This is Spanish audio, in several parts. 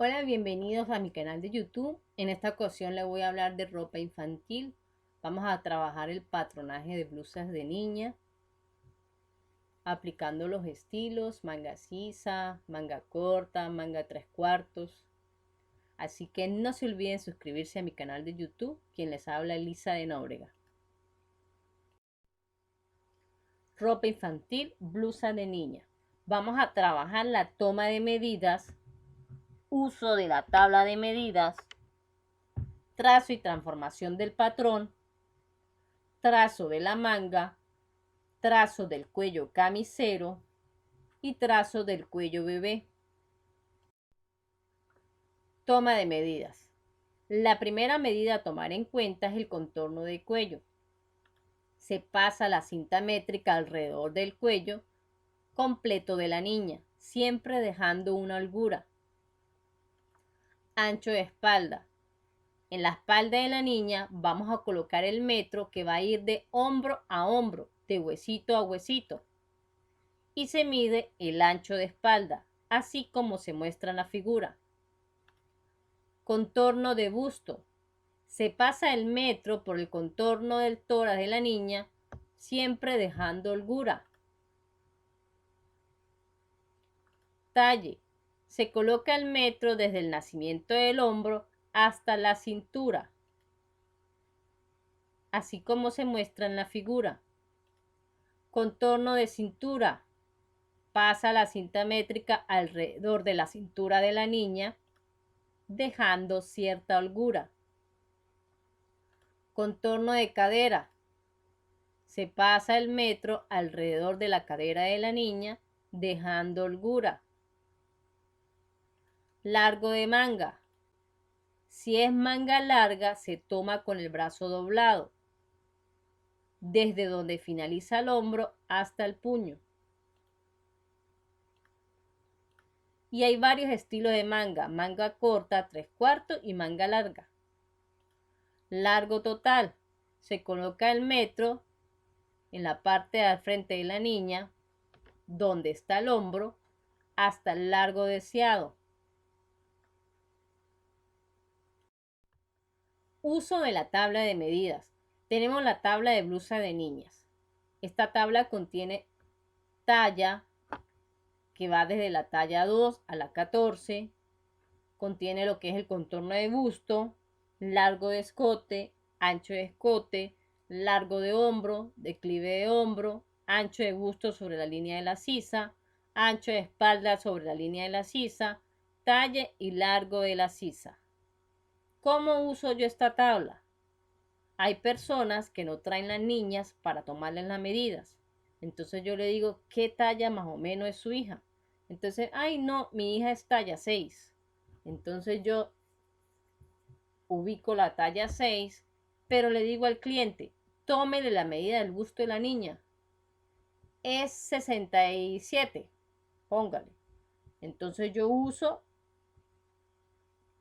Hola, bienvenidos a mi canal de YouTube. En esta ocasión les voy a hablar de ropa infantil. Vamos a trabajar el patronaje de blusas de niña, aplicando los estilos, manga sisa, manga corta, manga 3/4. Así que no se olviden suscribirse a mi canal de YouTube. Quien les habla, Elisa de Nóbrega. Ropa infantil, blusa de niña. Vamos a trabajar la toma de medidas, uso de la tabla de medidas, trazo y transformación del patrón, trazo de la manga, trazo del cuello camisero y trazo del cuello bebé. Toma de medidas. La primera medida a tomar en cuenta es el contorno de cuello. Se pasa la cinta métrica alrededor del cuello completo de la niña, siempre dejando una holgura. Ancho de espalda. En la espalda de la niña vamos a colocar el metro que va a ir de hombro a hombro, de huesito a huesito. Y se mide el ancho de espalda, así como se muestra en la figura. Contorno de busto. Se pasa el metro por el contorno del tórax de la niña, siempre dejando holgura. Talle. Se coloca el metro desde el nacimiento del hombro hasta la cintura, así como se muestra en la figura. Contorno de cintura. Pasa la cinta métrica alrededor de la cintura de la niña, dejando cierta holgura. Contorno de cadera. Se pasa el metro alrededor de la cadera de la niña, dejando holgura. Largo de manga. Si es manga larga, se toma con el brazo doblado, desde donde finaliza el hombro hasta el puño. Y hay varios estilos de manga: manga corta, 3/4 y manga larga. Largo total. Se coloca el metro en la parte de al frente de la niña, donde está el hombro, hasta el largo deseado. Uso de la tabla de medidas. Tenemos la tabla de blusa de niñas. Esta tabla contiene talla, que va desde la talla 2 a la 14. Contiene lo que es el contorno de busto, largo de escote, ancho de escote, largo de hombro, declive de hombro, ancho de busto sobre la línea de la sisa, ancho de espalda sobre la línea de la sisa, talle y largo de la sisa. ¿Cómo uso yo esta tabla? Hay personas que no traen las niñas para tomarles las medidas. Entonces yo le digo, ¿qué talla más o menos es su hija? Entonces, ay no, mi hija es talla 6. Entonces yo ubico la talla 6, pero le digo al cliente, tómele la medida del busto de la niña. Es 67, póngale. Entonces yo uso,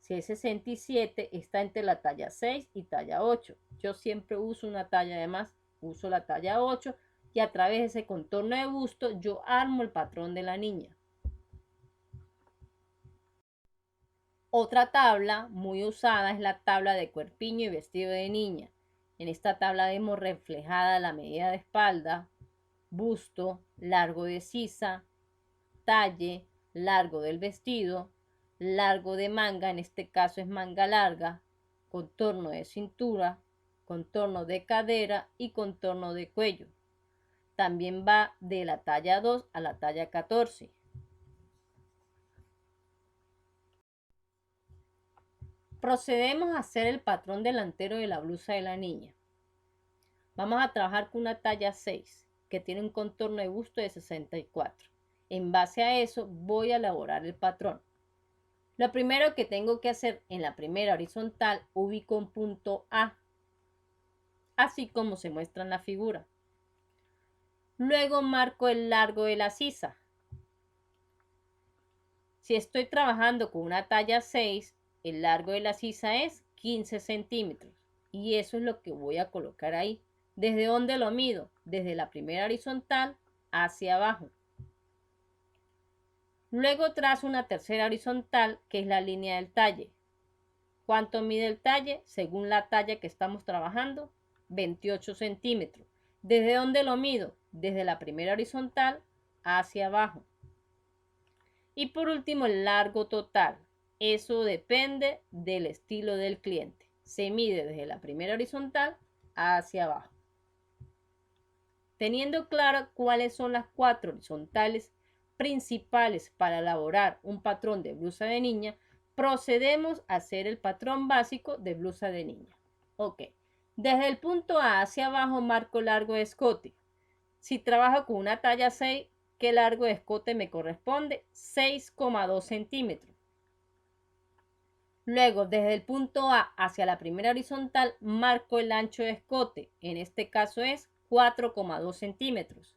si es 67, está entre la talla 6 y talla 8. Yo siempre uso una talla de más, uso la talla 8 y a través de ese contorno de busto yo armo el patrón de la niña. Otra tabla muy usada es la tabla de cuerpiño y vestido de niña. En esta tabla vemos reflejada la medida de espalda, busto, largo de sisa, talle, largo del vestido, largo de manga, en este caso es manga larga, contorno de cintura, contorno de cadera y contorno de cuello. También va de la talla 2 a la talla 14. Procedemos a hacer el patrón delantero de la blusa de la niña. Vamos a trabajar con una talla 6 que tiene un contorno de busto de 64. En base a eso voy a elaborar el patrón. Lo primero que tengo que hacer, en la primera horizontal ubico un punto A, así como se muestra en la figura. Luego marco el largo de la sisa. Si estoy trabajando con una talla 6, el largo de la sisa es 15 centímetros. Y eso es lo que voy a colocar ahí. ¿Desde dónde lo mido? Desde la primera horizontal hacia abajo. Luego trazo una tercera horizontal, que es la línea del talle. ¿Cuánto mide el talle? Según la talla que estamos trabajando, 28 centímetros. ¿Desde dónde lo mido? Desde la primera horizontal hacia abajo. Y por último, el largo total. Eso depende del estilo del cliente. Se mide desde la primera horizontal hacia abajo. Teniendo claro cuáles son las 4 horizontales principales para elaborar un patrón de blusa de niña, procedemos a hacer el patrón básico de blusa de niña. Ok. Desde el punto A hacia abajo marco largo de escote. Si trabajo con una talla 6, ¿qué largo de escote me corresponde? 6,2 centímetros. Luego, desde el punto A hacia la primera horizontal, marco el ancho de escote. En este caso es 4,2 centímetros.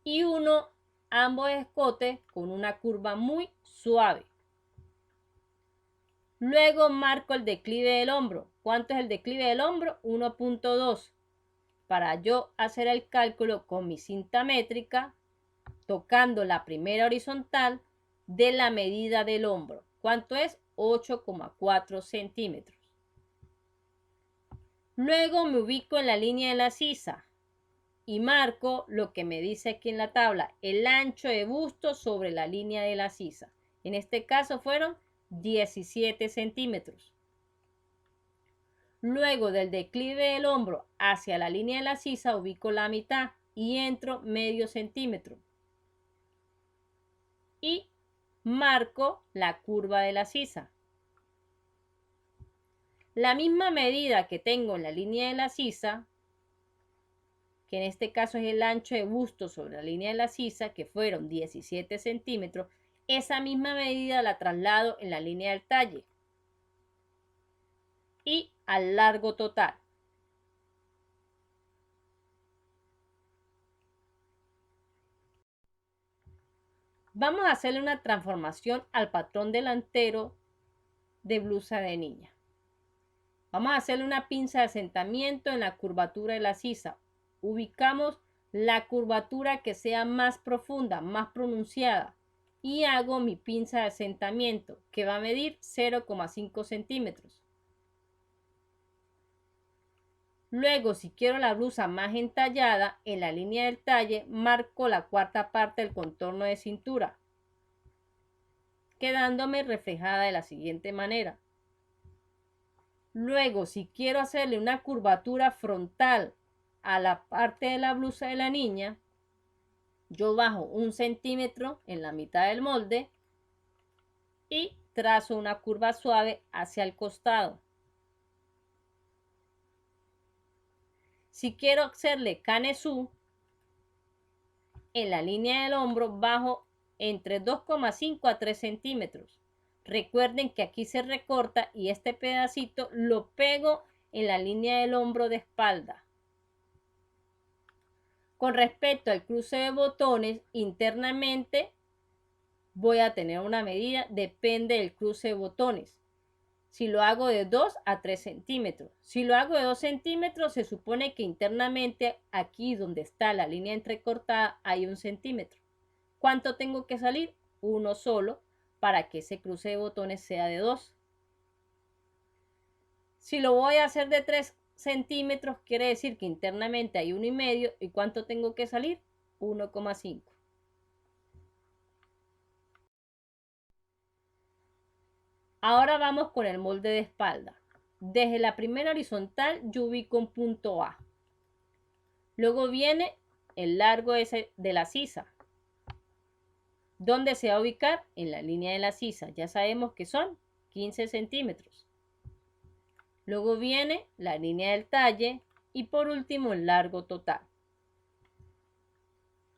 Y uno ambos escotes con una curva muy suave. Luego marco el declive del hombro. ¿Cuánto es el declive del hombro? 1,2. Para yo hacer el cálculo con mi cinta métrica, tocando la primera horizontal de la medida del hombro. ¿Cuánto es? 8,4 centímetros. Luego me ubico en la línea de la sisa y marco lo que me dice aquí en la tabla, el ancho de busto sobre la línea de la sisa. En este caso fueron 17 centímetros. Luego del declive del hombro hacia la línea de la sisa ubico la mitad y entro medio centímetro. Y marco la curva de la sisa. La misma medida que tengo en la línea de la sisa, que en este caso es el ancho de busto sobre la línea de la sisa, que fueron 17 centímetros, esa misma medida la traslado en la línea del talle y al largo total. Vamos a hacerle una transformación al patrón delantero de blusa de niña. Vamos a hacerle una pinza de asentamiento en la curvatura de la sisa. Ubicamos la curvatura que sea más profunda, más pronunciada. Y hago mi pinza de asentamiento, que va a medir 0,5 centímetros. Luego, si quiero la blusa más entallada, en la línea del talle marco la cuarta parte del contorno de cintura, quedándome reflejada de la siguiente manera. Luego, si quiero hacerle una curvatura frontal a la parte de la blusa de la niña, yo bajo 1 centímetro en la mitad del molde y trazo una curva suave hacia el costado. Si quiero hacerle canesú, en la línea del hombro bajo entre 2,5 a 3 centímetros. Recuerden que aquí se recorta y este pedacito lo pego en la línea del hombro de espalda. Con respecto al cruce de botones, internamente voy a tener una medida, depende del cruce de botones. Si lo hago de 2 a 3 centímetros. Si lo hago de 2 centímetros, se supone que internamente aquí donde está la línea entrecortada hay 1 centímetro. ¿Cuánto tengo que salir? Uno solo para que ese cruce de botones sea de 2. Si lo voy a hacer de 3 centímetros, quiere decir que internamente hay 1,5. ¿Y cuánto tengo que salir? 1,5. Ahora vamos con el molde de espalda. Desde la primera horizontal yo ubico un punto A. Luego viene el largo de la sisa. ¿Dónde se va a ubicar? En la línea de la sisa. Ya sabemos que son 15 centímetros. Luego viene la línea del talle y por último el largo total.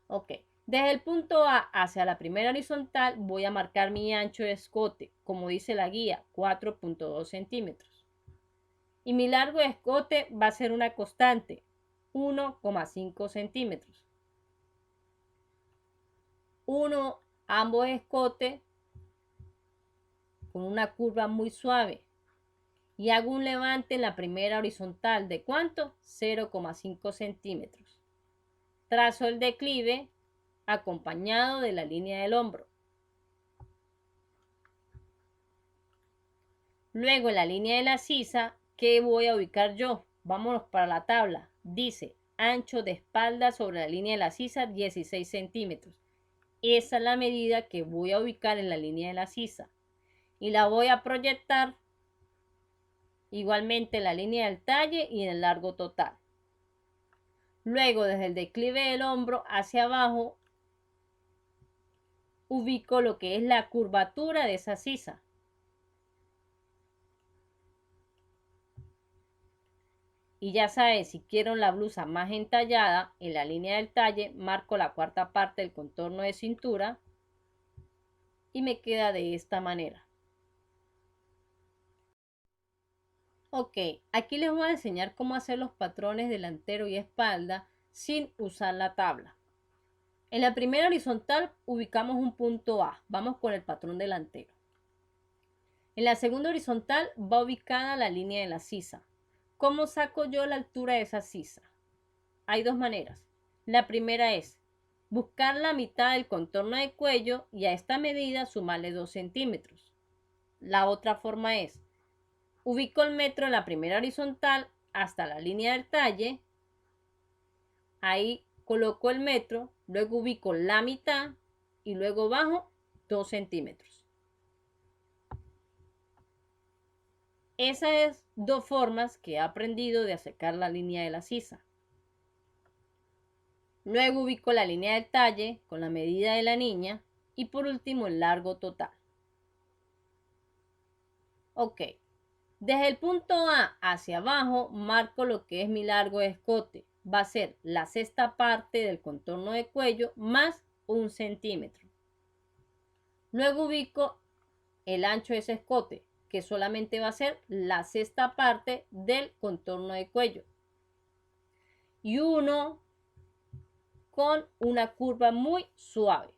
Ok. Desde el punto A hacia la primera horizontal voy a marcar mi ancho de escote, como dice la guía, 4,2 centímetros. Y mi largo de escote va a ser una constante, 1,5 centímetros. Uno ambos escotes con una curva muy suave. Y hago un levante en la primera horizontal. ¿De cuánto? 0,5 centímetros. Trazo el declive acompañado de la línea del hombro. Luego en la línea de la sisa, ¿qué voy a ubicar yo? Vámonos para la tabla. Dice ancho de espalda sobre la línea de la sisa 16 centímetros. Esa es la medida que voy a ubicar en la línea de la sisa. Y la voy a proyectar igualmente en la línea del talle y en el largo total. Luego desde el declive del hombro hacia abajo ubico lo que es la curvatura de esa sisa. Y ya sabes, si quiero la blusa más entallada, en la línea del talle marco la cuarta parte del contorno de cintura y me queda de esta manera. Ok, aquí les voy a enseñar cómo hacer los patrones delantero y espalda sin usar la tabla. En la primera horizontal ubicamos un punto A, vamos con el patrón delantero. En la segunda horizontal va ubicada la línea de la sisa. ¿Cómo saco yo la altura de esa sisa? Hay dos maneras. La primera es buscar la mitad del contorno de cuello y a esta medida sumarle 2 centímetros. La otra forma es, ubico el metro en la primera horizontal hasta la línea del talle, ahí coloco el metro, luego ubico la mitad y luego bajo 2 centímetros. Esas dos formas que he aprendido de acercar la línea de la sisa. Luego ubico la línea del talle con la medida de la niña y por último el largo total. Ok, desde el punto A hacia abajo marco lo que es mi largo de escote. Va a ser la sexta parte del contorno de cuello más 1 centímetro. Luego ubico el ancho de ese escote, que solamente va a ser la sexta parte del contorno de cuello. Y uno con una curva muy suave.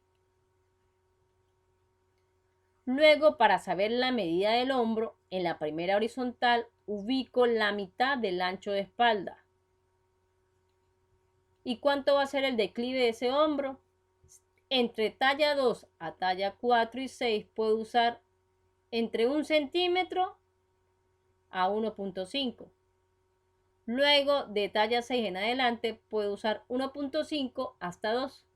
Luego, para saber la medida del hombro, en la primera horizontal ubico la mitad del ancho de espalda. ¿Y cuánto va a ser el declive de ese hombro? Entre talla 2 a talla 4 y 6 puedo usar entre 1 centímetro a 1.5. Luego, de talla 6 en adelante, puedo usar 1.5 hasta 2.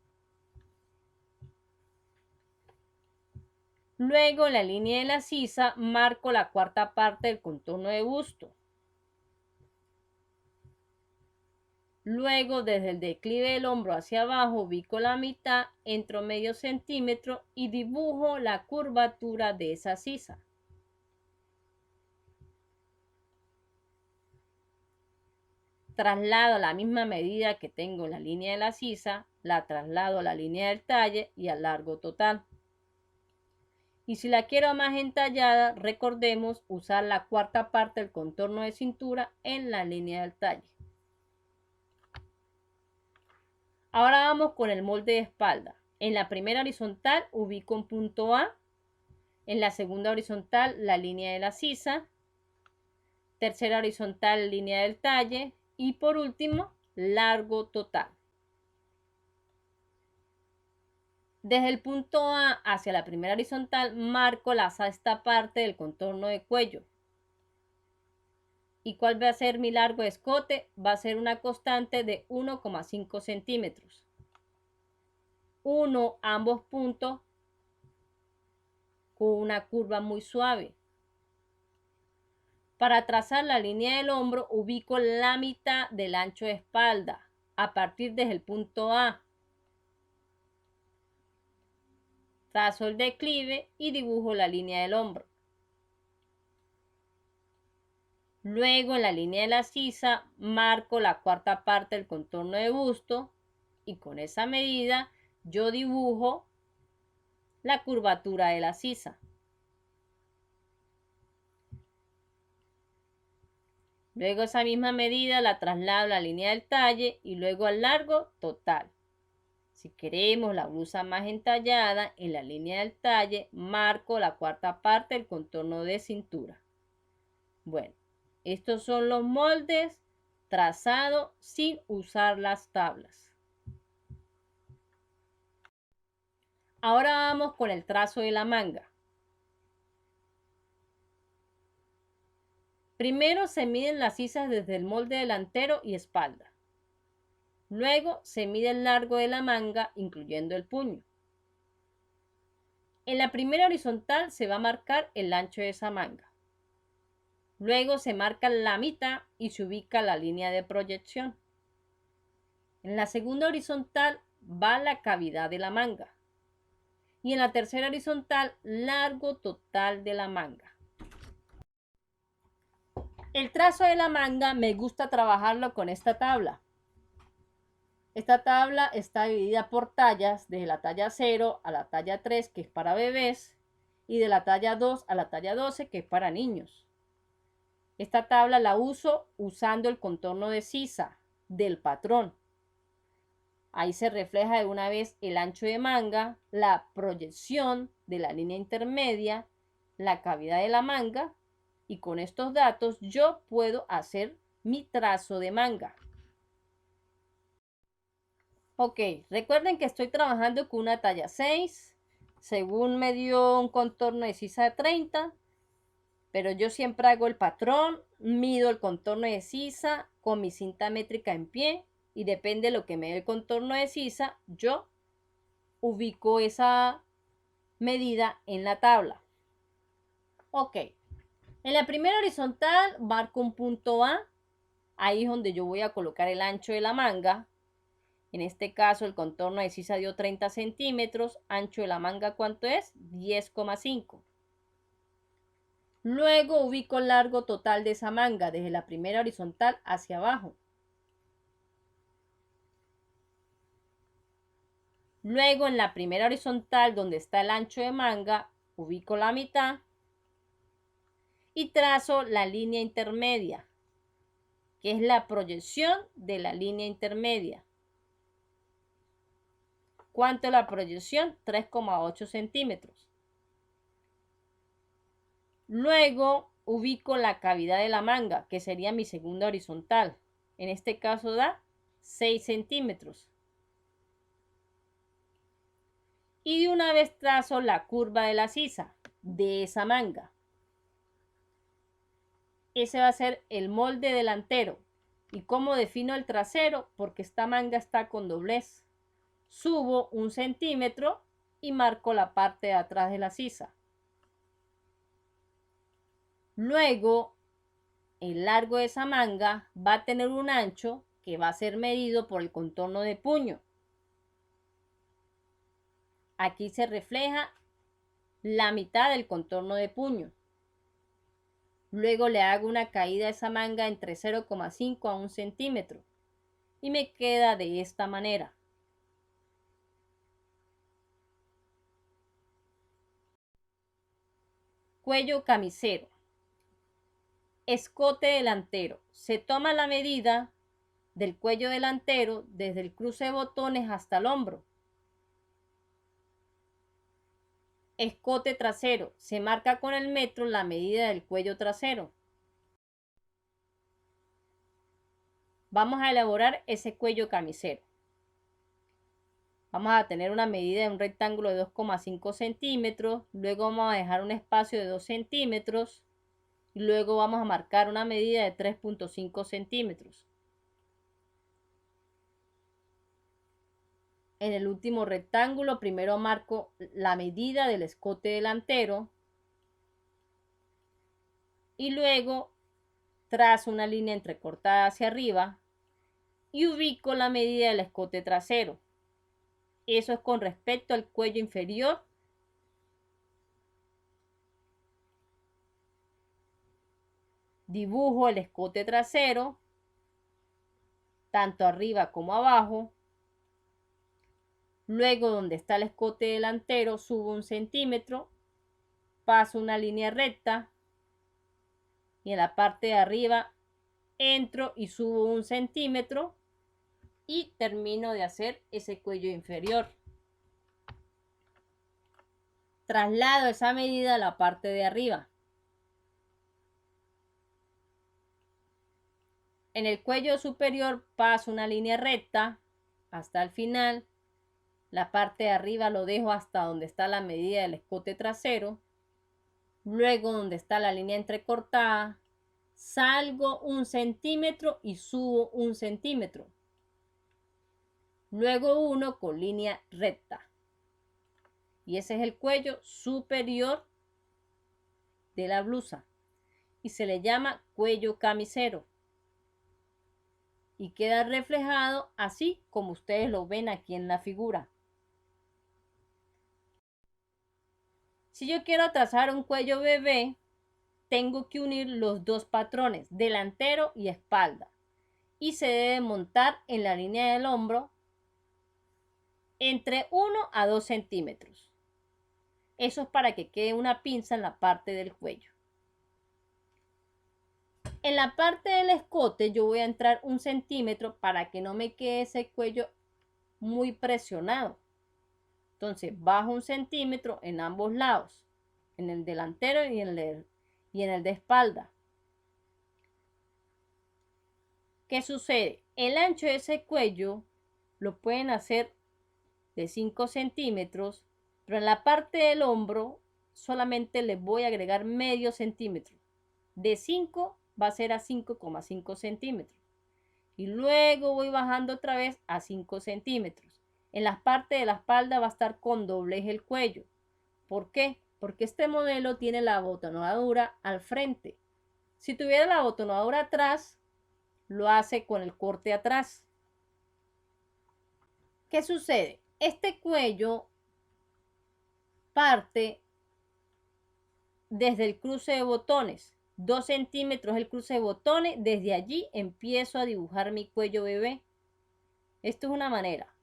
Luego, en la línea de la sisa, marco la cuarta parte del contorno de busto. Luego, desde el declive del hombro hacia abajo, ubico la mitad, entro medio centímetro y dibujo la curvatura de esa sisa. Traslado la misma medida que tengo en la línea de la sisa, la traslado a la línea del talle y al largo total. Y si la quiero más entallada, recordemos usar la cuarta parte del contorno de cintura en la línea del talle. Ahora vamos con el molde de espalda. En la primera horizontal ubico un punto A. En la segunda horizontal la línea de la sisa. Tercera horizontal línea del talle. Y por último, largo total. Desde el punto A hacia la primera horizontal marco la sexta parte del contorno de cuello. ¿Y cuál va a ser mi largo de escote? Va a ser una constante de 1,5 centímetros. Uno ambos puntos con una curva muy suave. Para trazar la línea del hombro, ubico la mitad del ancho de espalda a partir desde el punto A. Trazo el declive y dibujo la línea del hombro. Luego en la línea de la sisa marco la cuarta parte del contorno de busto y con esa medida yo dibujo la curvatura de la sisa. Luego esa misma medida la traslado a la línea del talle y luego al largo total. Si queremos la blusa más entallada, en la línea del talle marco la cuarta parte del contorno de cintura. Bueno, estos son los moldes trazados sin usar las tablas. Ahora vamos con el trazo de la manga. Primero se miden las sisas desde el molde delantero y espalda. Luego se mide el largo de la manga, incluyendo el puño. En la primera horizontal se va a marcar el ancho de esa manga. Luego se marca la mitad y se ubica la línea de proyección. En la segunda horizontal va la cavidad de la manga. Y en la tercera horizontal, largo total de la manga. El trazo de la manga me gusta trabajarlo con esta tabla. Esta tabla está dividida por tallas, desde la talla 0 a la talla 3, que es para bebés, y de la talla 2 a la talla 12, que es para niños. Esta tabla la uso usando el contorno de sisa del patrón. Ahí se refleja de una vez el ancho de manga, la proyección de la línea intermedia, la cavidad de la manga, y con estos datos yo puedo hacer mi trazo de manga. Ok, recuerden que estoy trabajando con una talla 6, según me dio un contorno de sisa de 30, pero yo siempre hago el patrón, mido el contorno de sisa con mi cinta métrica en pie y depende de lo que me dé el contorno de sisa, yo ubico esa medida en la tabla. Ok, en la primera horizontal marco un punto A, ahí es donde yo voy a colocar el ancho de la manga. En este caso el contorno de sisa dio 30 centímetros, ancho de la manga ¿cuánto es? 10,5. Luego ubico el largo total de esa manga desde la primera horizontal hacia abajo. Luego en la primera horizontal donde está el ancho de manga, ubico la mitad y trazo la línea intermedia, que es la proyección de la línea intermedia. ¿Cuánto es la proyección? 3,8 centímetros. Luego ubico la cavidad de la manga, que sería mi segunda horizontal. En este caso da 6 centímetros. Y de una vez trazo la curva de la sisa de esa manga. Ese va a ser el molde delantero. ¿Y cómo defino el trasero? Porque esta manga está con doblez. Subo 1 centímetro y marco la parte de atrás de la sisa. Luego, el largo de esa manga va a tener un ancho que va a ser medido por el contorno de puño. Aquí se refleja la mitad del contorno de puño. Luego le hago una caída a esa manga entre 0,5 a 1 centímetro y me queda de esta manera. Cuello camisero. Escote delantero. Se toma la medida del cuello delantero desde el cruce de botones hasta el hombro. Escote trasero. Se marca con el metro la medida del cuello trasero. Vamos a elaborar ese cuello camisero. Vamos a tener una medida de un rectángulo de 2,5 centímetros. Luego vamos a dejar un espacio de 2 centímetros. Y luego vamos a marcar una medida de 3,5 centímetros. En el último rectángulo, primero marco la medida del escote delantero y luego trazo una línea entrecortada hacia arriba y ubico la medida del escote trasero. Eso es con respecto al cuello inferior. Dibujo el escote trasero, tanto arriba como abajo. Luego, donde está el escote delantero, subo 1 centímetro, paso una línea recta y en la parte de arriba entro y subo 1 centímetro y termino de hacer ese cuello inferior. Traslado esa medida a la parte de arriba. En el cuello superior paso una línea recta hasta el final La parte de arriba lo dejo hasta donde está la medida del escote trasero. Luego donde está la línea entrecortada, salgo 1 centímetro y subo 1 centímetro. Luego uno con línea recta. Y ese es el cuello superior de la blusa. Y se le llama cuello camisero. Y queda reflejado así como ustedes lo ven aquí en la figura. Si yo quiero trazar un cuello bebé, tengo que unir los dos patrones, delantero y espalda. Y se debe montar en la línea del hombro entre 1 a 2 centímetros. Eso es para que quede una pinza en la parte del cuello. En la parte del escote yo voy a entrar 1 centímetro para que no me quede ese cuello muy presionado. Entonces bajo 1 centímetro en ambos lados, en el delantero y en el de espalda. ¿Qué sucede? El ancho de ese cuello lo pueden hacer de 5 centímetros, pero en la parte del hombro solamente les voy a agregar medio centímetro. De 5 va a ser a 5,5 centímetros. Y luego voy bajando otra vez a 5 centímetros. En la parte de la espalda va a estar con doblez el cuello. ¿Por qué? Porque este modelo tiene la abotonadura al frente. Si tuviera la abotonadura atrás, lo hace con el corte atrás. ¿Qué sucede? Este cuello parte desde el cruce de botones. 2 centímetros el cruce de botones. Desde allí empiezo a dibujar mi cuello bebé. Esto es una manera.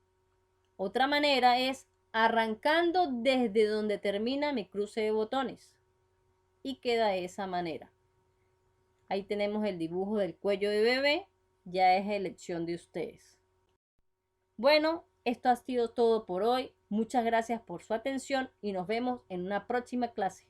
Otra manera es arrancando desde donde termina mi cruce de botones. Y queda de esa manera. Ahí tenemos el dibujo del cuello de bebé. Ya es elección de ustedes. Bueno, esto ha sido todo por hoy. Muchas gracias por su atención y nos vemos en una próxima clase.